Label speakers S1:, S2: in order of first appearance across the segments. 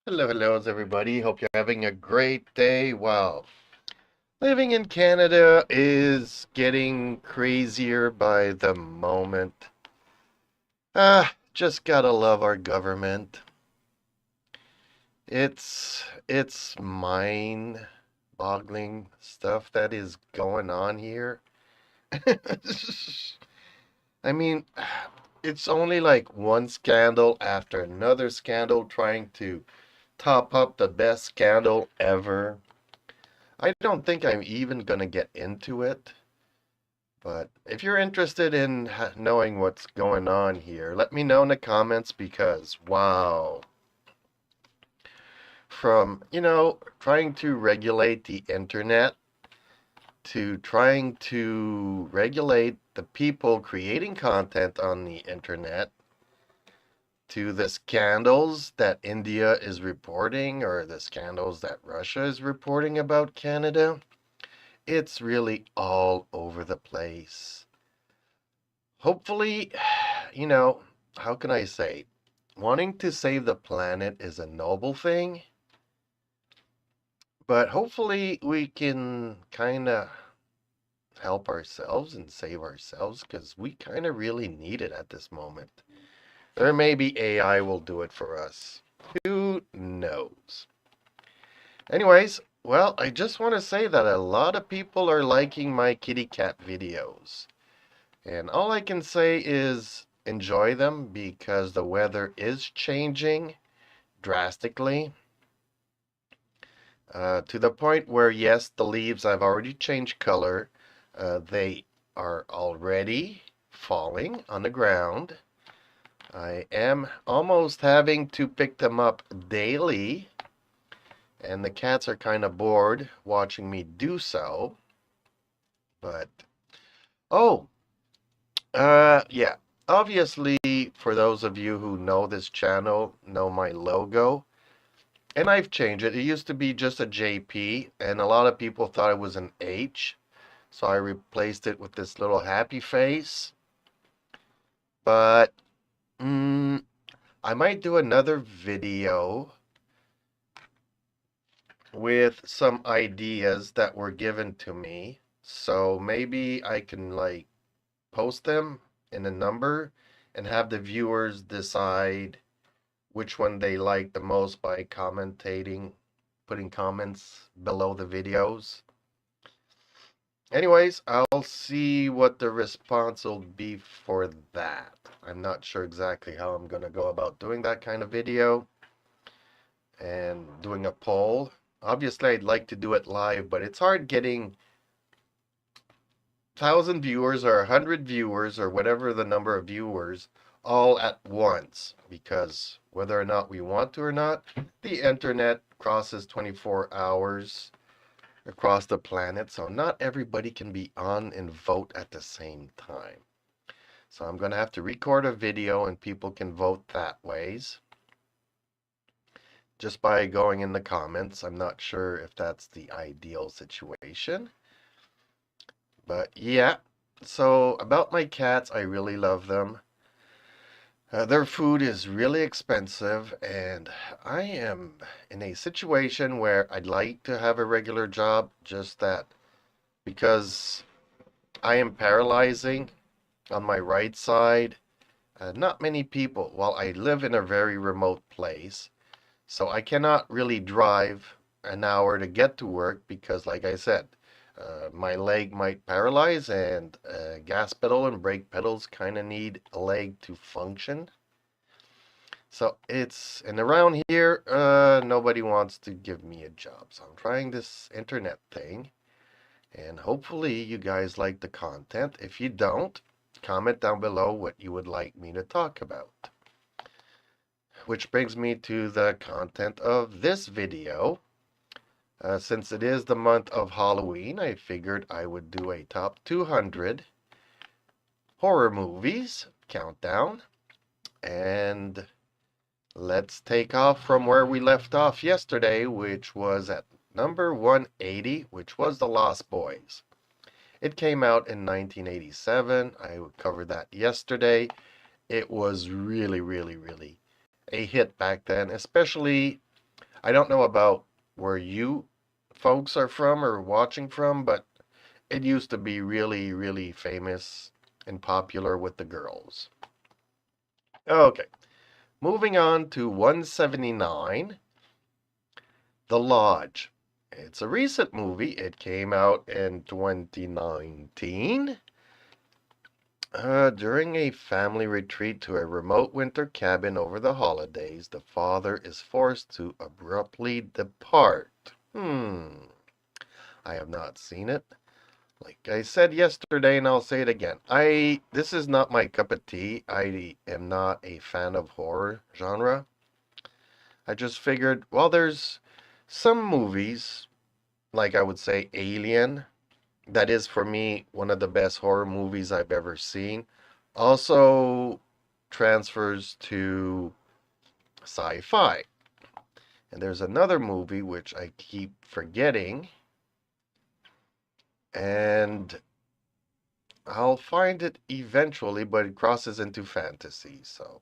S1: Hello, everybody. Hope you're having a great day. Wow. Living in Canada is getting crazier by the moment. Just gotta love our government. It's mind-boggling stuff that is going on here. I mean, it's only like one scandal after another scandal trying to top up the best scandal ever. I don't think I'm even going to get into it, but if you're interested in knowing what's going on here, let me know in the comments because, wow. From, trying to regulate the internet to trying to regulate the people creating content on the internet to the scandals that India is reporting or the scandals that Russia is reporting about Canada. It's really all over the place. Hopefully, how can I say? Wanting to save the planet is a noble thing, but hopefully we can kind of help ourselves and save ourselves because we kind of really need it at this moment. Or maybe AI will do it for us. Who knows? Anyways, well, I just want to say that a lot of people are liking my kitty cat videos. And all I can say is enjoy them because the weather is changing drastically to the point where, yes, the leaves have already changed color. They are already falling on the ground. I am almost having to pick them up daily, and the cats are kind of bored watching me do so. But, oh, yeah. Obviously, for those of you who know this channel, know my logo. And I've changed it. It used to be just a JP, and a lot of people thought it was an H. So I replaced it with this little happy face. But I might do another video with some ideas that were given to me. So maybe I can like post them in a number and have the viewers decide which one they like the most by commentating, putting comments below the videos. Anyways, I'll see what the response will be for that. I'm not sure exactly how I'm going to go about doing that kind of video and doing a poll. Obviously, I'd like to do it live, but it's hard getting 1,000 viewers or 100 viewers or whatever the number of viewers all at once because whether or not we want to or not, the internet crosses 24 hours across the planet, so not everybody can be on and vote at the same time. So I'm going to have to record a video and people can vote that ways just by going in the comments. I'm not sure if that's the ideal situation. But yeah, so about my cats, I really love them. Their food is really expensive, and I am in a situation where I'd like to have a regular job, just that because I am paralyzing on my right side. Not many people, well, I live in a very remote place, so I cannot really drive an hour to get to work because, like I said, my leg might paralyze, and gas pedal and brake pedals kind of need a leg to function. So and around here, nobody wants to give me a job. So I'm trying this internet thing, and hopefully you guys like the content. If you don't, comment down below what you would like me to talk about. Which brings me to the content of this video. Since it is the month of Halloween, I figured I would do a top 200 horror movies countdown. And let's take off from where we left off yesterday, which was at number 180, which was The Lost Boys. It came out in 1987. I covered that yesterday. It was really, really, really a hit back then, especially I don't know about where you folks are from or watching from, but it used to be really, really famous and popular with the girls. Okay, moving on to 179, The Lodge. It's a recent movie. It came out in 2019. During a family retreat to a remote winter cabin over the holidays, the father is forced to abruptly depart. I have not seen it. Like I said yesterday, and I'll say it again. This is not my cup of tea. I am not a fan of horror genre. I just figured, well, there's some movies, like I would say Alien, that is for me one of the best horror movies I've ever seen. Also transfers to sci-fi. And there's another movie which I keep forgetting, and I'll find it eventually, but it crosses into fantasy. So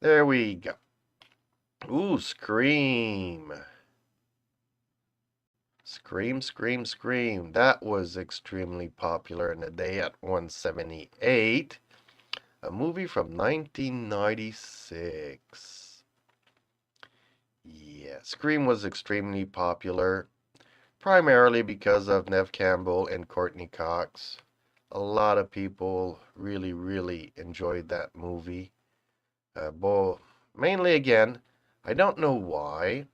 S1: there we go. Ooh, Scream. Scream, Scream, Scream. That was extremely popular in the day at 178. A movie from 1996. Yeah, Scream was extremely popular, primarily because of Neve Campbell and Courtney Cox. A lot of people really, really enjoyed that movie. Mainly again, I don't know why,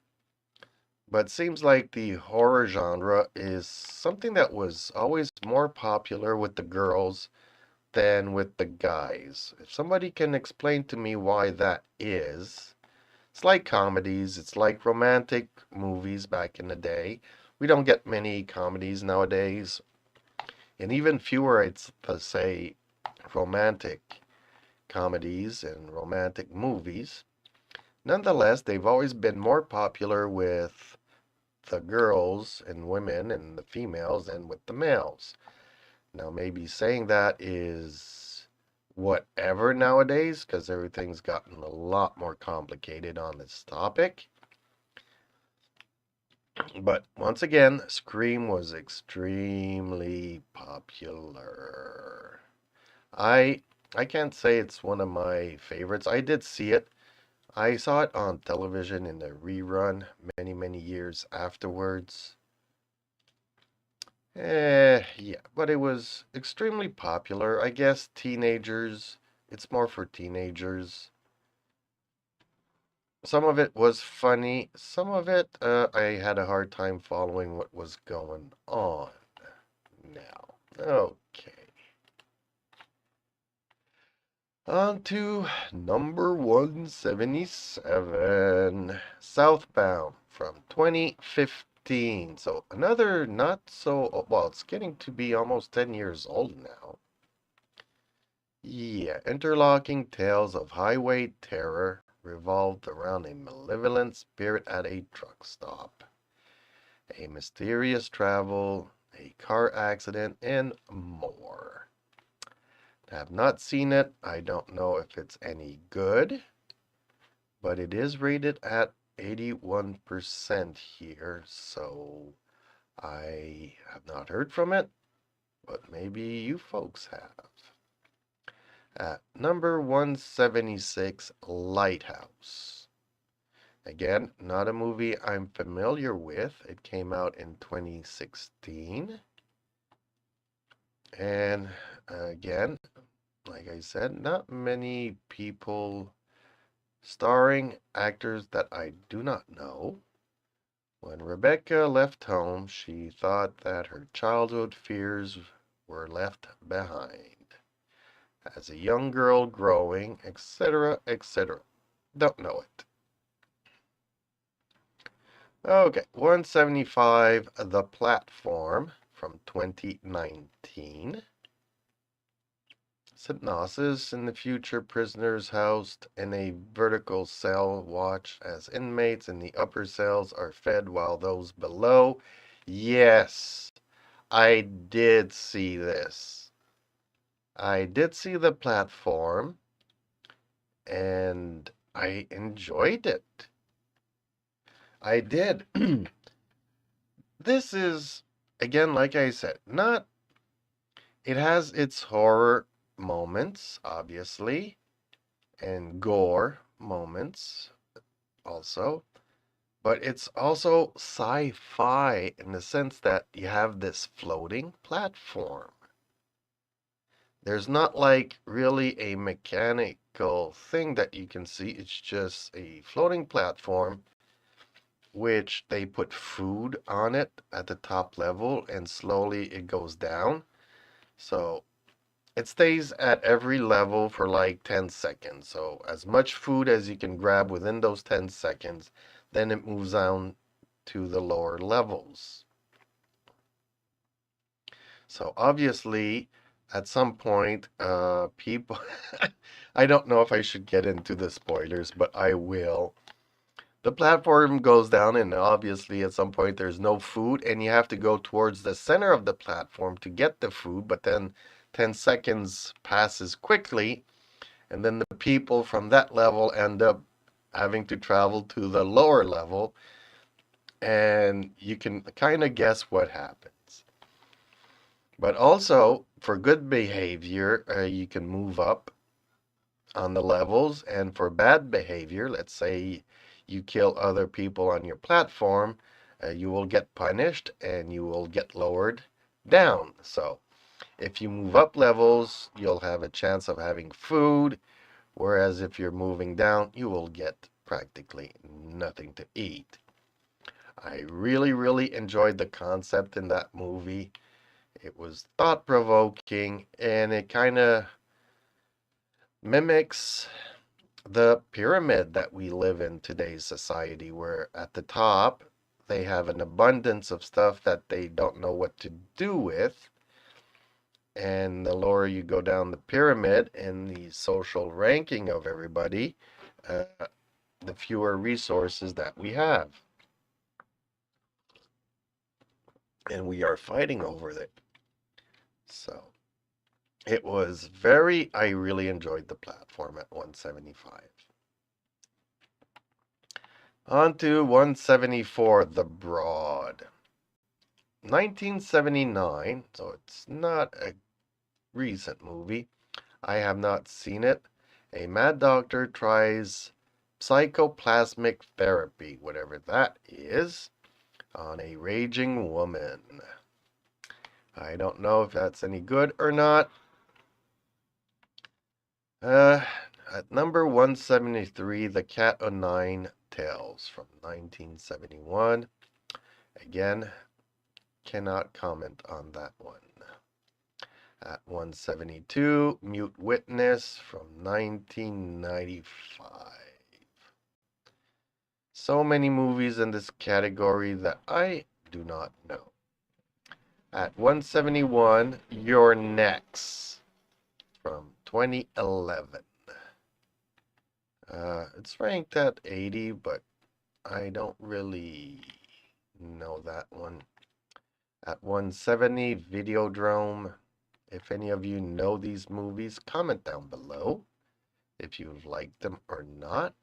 S1: but seems like the horror genre is something that was always more popular with the girls than with the guys. If somebody can explain to me why that is, it's like comedies, it's like romantic movies back in the day. We don't get many comedies nowadays, and even fewer, I'd say, romantic comedies and romantic movies. Nonetheless, they've always been more popular with the girls and women and the females than with the males. Now, maybe saying that is whatever nowadays because everything's gotten a lot more complicated on this topic. But once again, Scream was extremely popular. I I can't say it's one of my favorites. I did see it. I saw it on television in a rerun many, many years afterwards. Yeah, but it was extremely popular. I guess teenagers, it's more for teenagers. Some of it was funny. Some of it, I had a hard time following what was going on now. Okay. On to number 177, Southbound from 2015. So another not so, well, it's getting to be almost 10 years old now. Yeah, interlocking tales of highway terror revolved around a malevolent spirit at a truck stop, a mysterious travel, a car accident, and more. I have not seen it. I don't know if it's any good, but it is rated at 81% here, so I have not heard from it, but maybe you folks have. At number 176, Lighthouse. Again, not a movie I'm familiar with. It came out in 2016. And again, like I said, not many people starring actors that I do not know. When Rebecca left home, she thought that her childhood fears were left behind. As a young girl growing, etc., etc. Don't know it. Okay, 175, The Platform from 2019. Synopsis: in the future, prisoners housed in a vertical cell watch as inmates in the upper cells are fed while those below. Yes, I did see this. I did see The Platform, and I enjoyed it. I did. This is, again, like I said, not, it has its horror moments, obviously, and gore moments also, but it's also sci-fi in the sense that you have this floating platform. There's not like really a mechanical thing that you can see. It's just a floating platform which they put food on it at the top level and slowly it goes down. So it stays at every level for like 10 seconds. So as much food as you can grab within those 10 seconds, then it moves on to the lower levels. So obviously, at some point, people, I don't know if I should get into the spoilers, but I will. The platform goes down, and obviously, at some point, there's no food, and you have to go towards the center of the platform to get the food. But then 10 seconds passes quickly, and then the people from that level end up having to travel to the lower level, and you can kind of guess what happens. But also, for good behavior, you can move up on the levels, and for bad behavior, let's say you kill other people on your platform, you will get punished and you will get lowered down. So if you move up levels, you'll have a chance of having food, whereas if you're moving down, you will get practically nothing to eat. I really, really enjoyed the concept in that movie. It was thought-provoking, and it kind of mimics the pyramid that we live in today's society, where at the top they have an abundance of stuff that they don't know what to do with. And the lower you go down the pyramid in the social ranking of everybody, uh, the fewer resources that we have. And we are fighting over it. So it was very, I really enjoyed the platform at 175. On to 174, The Broad. 1979, so it's not a recent movie. I have not seen it. A mad doctor tries psychoplasmic therapy, whatever that is, on a raging woman. I don't know if that's any good or not. At number 173, The Cat o' Nine Tails from 1971. Again, cannot comment on that one. At 172, Mute Witness from 1995. So many movies in this category that I do not know. At 171, You're Next from 2011. It's ranked at 80, but I don't really know that one. At 170, Videodrome. If any of you know these movies, comment down below if you've liked them or not.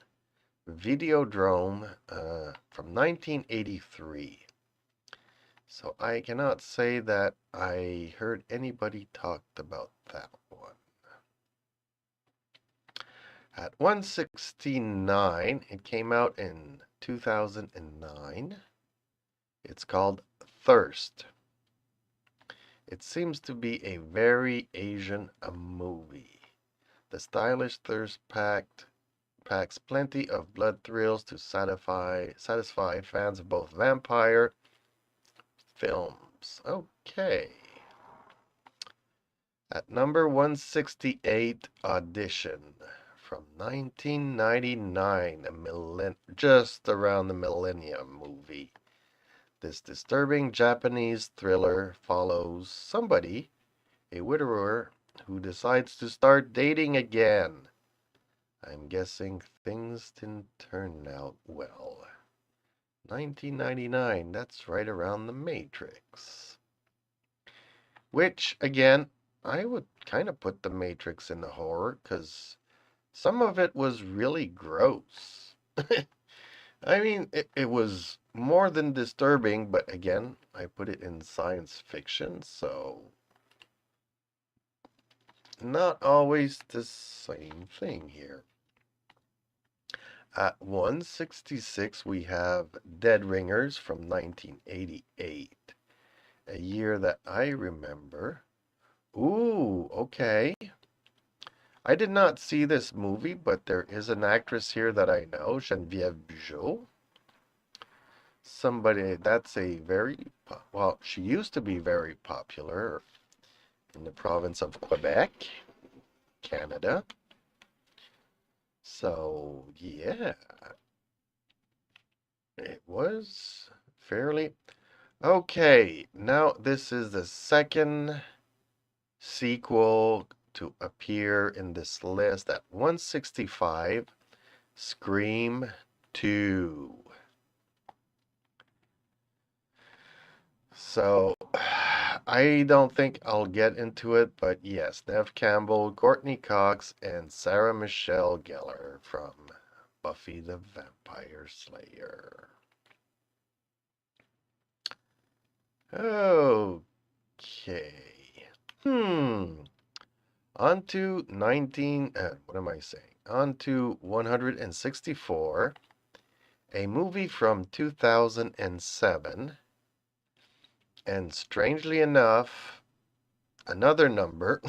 S1: Videodrome from 1983. So I cannot say that I heard anybody talk about that one. At 169, it came out in 2009. It's called Thirst. It seems to be a very Asian movie. The stylish thirst packs plenty of blood thrills to satisfy fans of both vampire films. Okay. At number 168, Audition from 1999, just around the millennium movie. This disturbing Japanese thriller follows somebody, a widower, who decides to start dating again. I'm guessing things didn't turn out well. 1999, that's right around The Matrix. Which, again, I would kind of put The Matrix in the horror, because some of it was really gross. I mean, it was more than disturbing, but again, I put it in science fiction, so not always the same thing here. At 166, we have Dead Ringers from 1988, a year that I remember. Ooh, okay. I did not see this movie, but there is an actress here that I know, Geneviève Bujold. Somebody that's a very, well, she used to be very popular in the province of Quebec, Canada. So, yeah, it was fairly okay. Now, this is the second sequel to appear in this list at 165, Scream 2. So, I don't think I'll get into it, but yes, Neve Campbell, Courtney Cox, and Sarah Michelle Gellar from Buffy the Vampire Slayer. Okay. On to what am I saying? On to 164, a movie from 2007. And strangely enough, another number.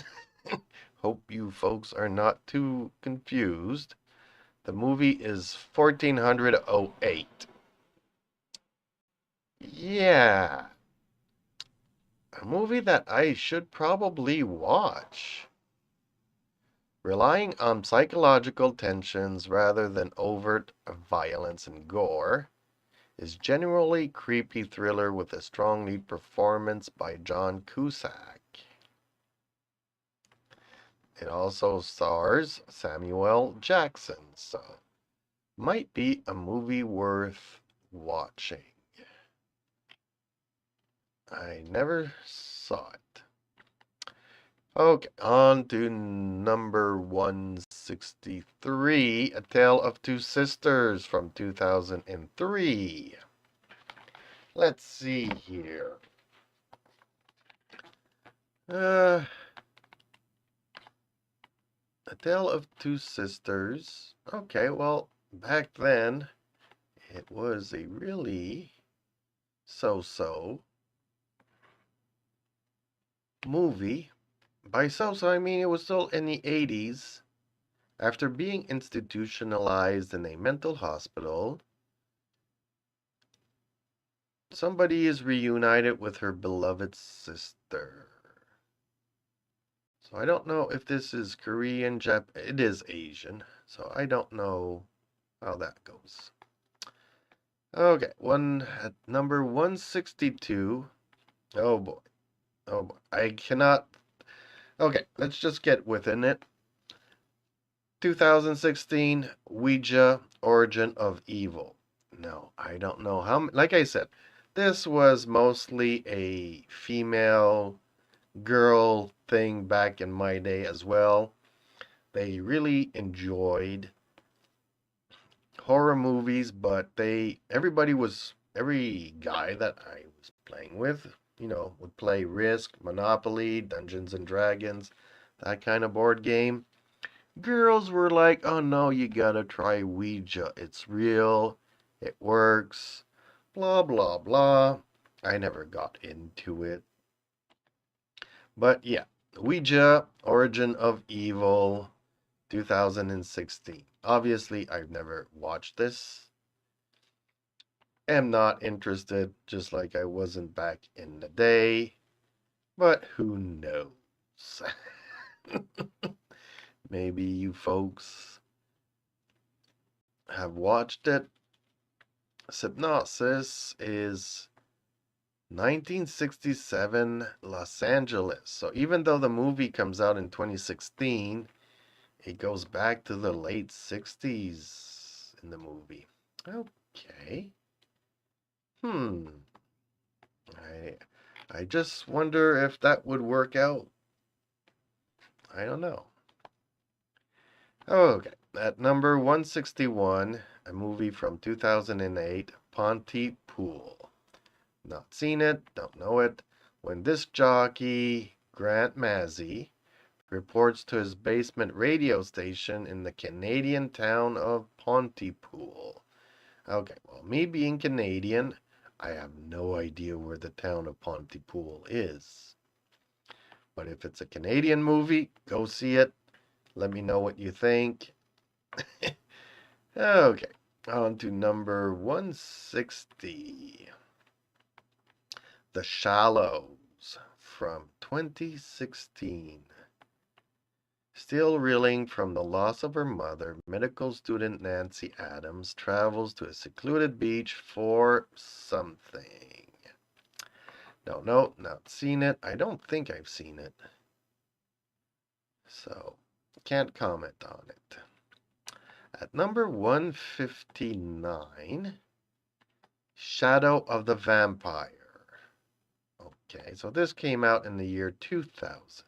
S1: Hope you folks are not too confused. The movie is 1408. Yeah, a movie that I should probably watch. Relying on psychological tensions rather than overt violence and gore, is genuinely creepy thriller with a strong lead performance by John Cusack. It also stars Samuel Jackson, so might be a movie worth watching. I never saw it. Okay, on to number 163, A Tale of Two Sisters from 2003. Let's see here. A Tale of Two Sisters. Okay, well, back then, it was a really so-so movie. By so-so, I mean it was still in the 80s. After being institutionalized in a mental hospital, somebody is reunited with her beloved sister. So I don't know if this is Korean, it is Asian, so I don't know how that goes. Okay, at number 162. Oh boy. Oh boy. I cannot. Okay, let's just get within it. 2016, Ouija, Origin of Evil. No, I don't know how. Like I said, this was mostly a female girl thing back in my day as well. They really enjoyed horror movies, but every guy that I was playing with, would play Risk, Monopoly, Dungeons and Dragons, that kind of board game. Girls were like, oh no, you gotta try Ouija. It's real, it works, blah, blah, blah. I never got into it. But yeah, Ouija, Origin of Evil, 2016. Obviously, I've never watched this. Am not interested, just like I wasn't back in the day. But who knows? Maybe you folks have watched it. Synopsis is 1967 Los Angeles. So even though the movie comes out in 2016, it goes back to the late 60s in the movie. Okay. I just wonder if that would work out. I don't know. Okay, at number 161, a movie from 2008, Pontypool. Not seen it, don't know it. When disc jockey Grant Mazzy reports to his basement radio station in the Canadian town of Pontypool. Okay, well, me being Canadian, I have no idea where the town of Pontypool is. But if it's a Canadian movie, go see it. Let me know what you think. Okay, on to number 160. The Shallows from 2016. Still reeling from the loss of her mother, medical student Nancy Adams travels to a secluded beach for something. No, not seen it. I don't think I've seen it. So, can't comment on it. At number 159, Shadow of the Vampire. Okay, so this came out in the year 2000.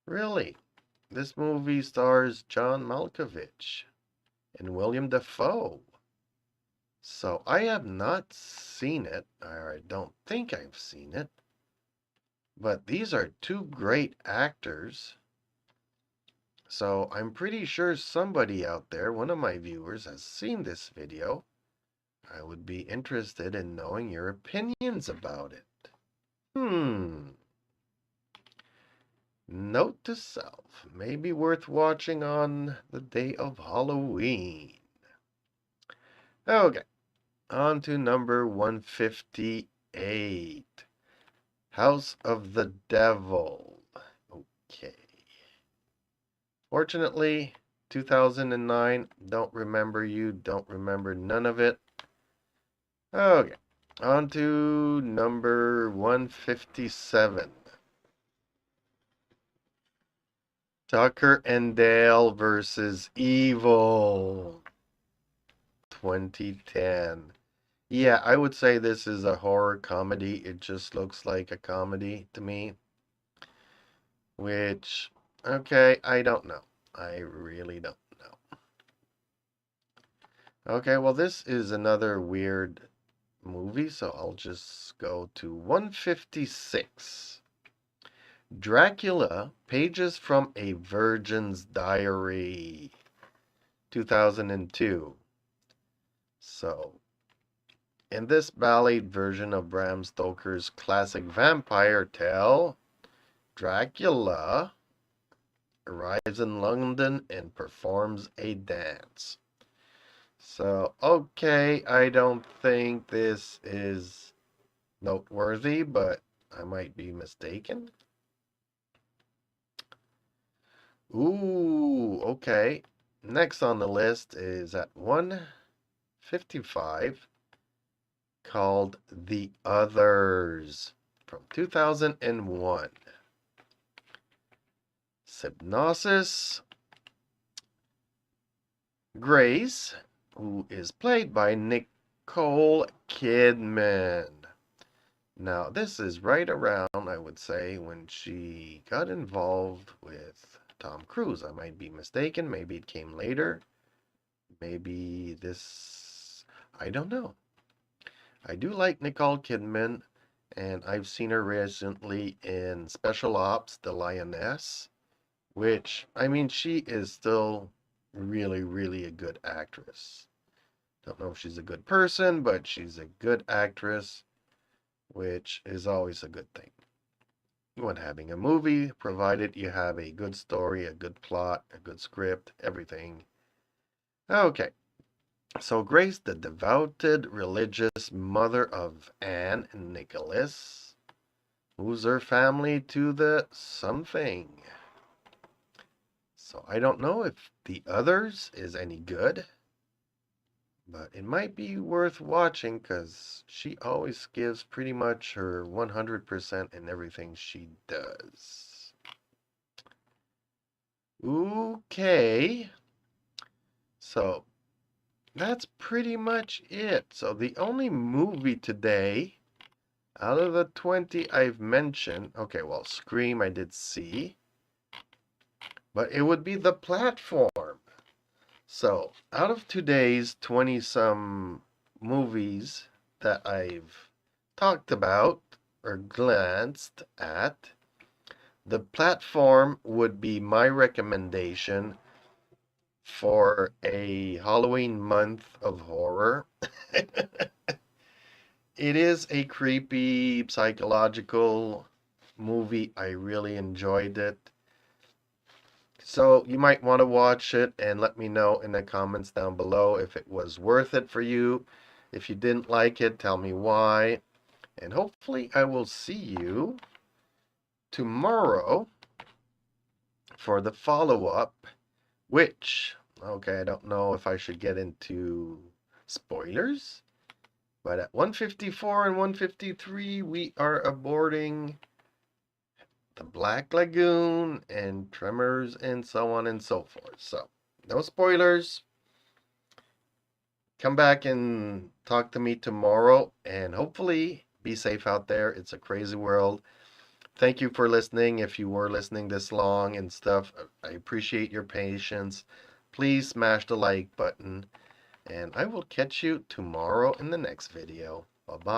S1: Really? This movie stars John Malkovich and William Dafoe. So I have not seen it, or I don't think I've seen it. But these are two great actors. So I'm pretty sure somebody out there, one of my viewers, has seen this video. I would be interested in knowing your opinions about it. Note to self, may be worth watching on the day of Halloween. Okay, on to number 158. House of the Devil. Okay. Fortunately, 2009, don't remember you, don't remember none of it. Okay, on to number 157. Tucker and Dale versus Evil, 2010. Yeah, I would say this is a horror comedy. It just looks like a comedy to me. Which, okay, I don't know. I really don't know. Okay, well, this is another weird movie, so I'll just go to 156. Dracula, Pages from a Virgin's Diary, 2002. So, in this ballad version of Bram Stoker's classic vampire tale, Dracula arrives in London and performs a dance. So, okay, I don't think this is noteworthy, but I might be mistaken. Ooh, okay. Next on the list is at 155, called The Others from 2001. Hypnosis. Grace, who is played by Nicole Kidman. Now, this is right around, I would say, when she got involved with Tom Cruise. I might be mistaken. Maybe it came later. Maybe this... I don't know. I do like Nicole Kidman, and I've seen her recently in Special Ops, The Lioness, which, I mean, she is still really, really a good actress. Don't know if she's a good person, but she's a good actress, which is always a good thing when having a movie, provided you have a good story, a good plot, a good script, everything. Okay, so Grace, the devoted religious mother of Anne and Nicholas, moves her family to the something. So I don't know if The Others is any good, but it might be worth watching because she always gives pretty much her 100% in everything she does. Okay. So that's pretty much it. So the only movie today out of the 20 I've mentioned, okay, well, Scream I did see. but it would be the platform. So, out of today's 20 some movies that I've talked about or glanced at, the platform would be my recommendation for a Halloween month of horror. It is a creepy psychological movie. I really enjoyed it. So you might want to watch it and let me know in the comments down below if it was worth it for you. If you didn't like it, tell me why. And hopefully I will see you tomorrow for the follow-up, which, okay, I don't know if I should get into spoilers, but at 154 and 153 we are aborting the Black Lagoon and Tremors and so on and so forth. So, no spoilers. Come back and talk to me tomorrow, and hopefully be safe out there. It's a crazy world. Thank you for listening. If you were listening this long and stuff, I appreciate your patience. Please smash the like button, and I will catch you tomorrow in the next video. Bye-bye.